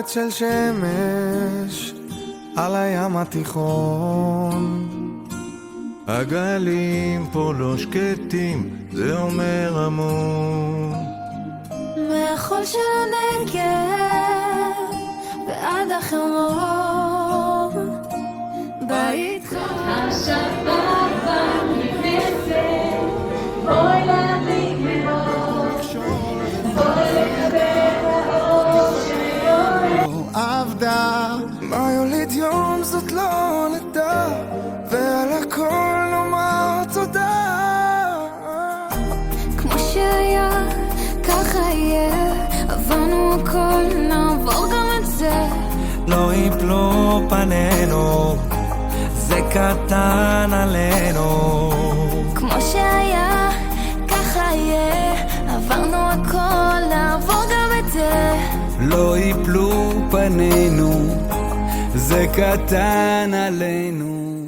קיץ של שמש על הים התיכון. הגלים פה לא שקטים, זה אומר המון. מהחול של הנגב ועד החרמון, בית השבת בנכנסת, בואי להדליק מאות, בואי לקבל האור שיורד. עבדה מה יוליד יום זאת לא נדע, ועל הכל נאמר תודה. כמו שהיה ככה יהיה, עברנו הכל נעבור גם את זה. לא יפלו פנינו, זה קטן עלינו. כמו שהיה ככה יהיה, עברנו הכל נעבור גם את זה. לא יפלו פנינו, זה קטן עלינו.